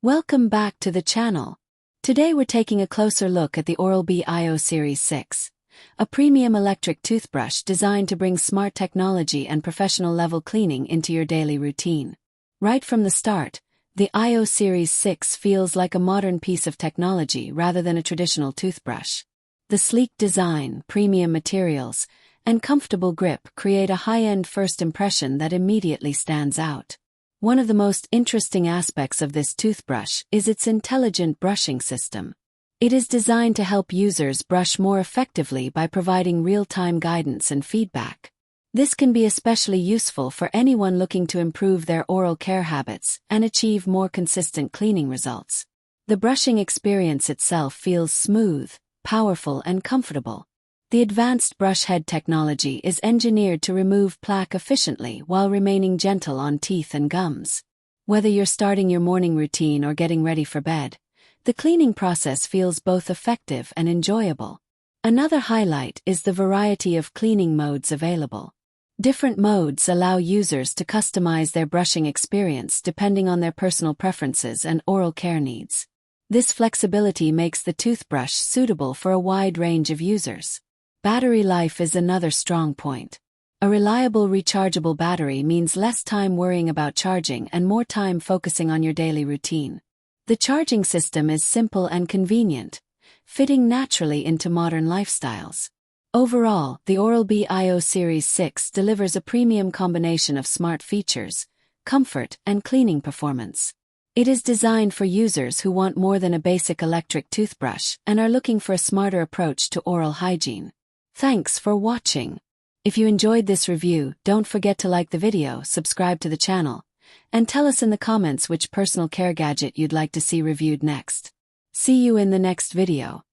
Welcome back to the channel. Today we're taking a closer look at the Oral-B iO Series 6, a premium electric toothbrush designed to bring smart technology and professional-level cleaning into your daily routine. Right from the start, the iO Series 6 feels like a modern piece of technology rather than a traditional toothbrush. The sleek design, premium materials, and comfortable grip create a high-end first impression that immediately stands out. One of the most interesting aspects of this toothbrush is its intelligent brushing system. It is designed to help users brush more effectively by providing real-time guidance and feedback. This can be especially useful for anyone looking to improve their oral care habits and achieve more consistent cleaning results. The brushing experience itself feels smooth, powerful, and comfortable. The advanced brush head technology is engineered to remove plaque efficiently while remaining gentle on teeth and gums. Whether you're starting your morning routine or getting ready for bed, the cleaning process feels both effective and enjoyable. Another highlight is the variety of cleaning modes available. Different modes allow users to customize their brushing experience depending on their personal preferences and oral care needs. This flexibility makes the toothbrush suitable for a wide range of users. Battery life is another strong point. A reliable rechargeable battery means less time worrying about charging and more time focusing on your daily routine. The charging system is simple and convenient, fitting naturally into modern lifestyles. Overall, the Oral-B iO Series 6 delivers a premium combination of smart features, comfort, and cleaning performance. It is designed for users who want more than a basic electric toothbrush and are looking for a smarter approach to oral hygiene. Thanks for watching. If you enjoyed this review, don't forget to like the video, subscribe to the channel, and tell us in the comments which personal care gadget you'd like to see reviewed next. See you in the next video.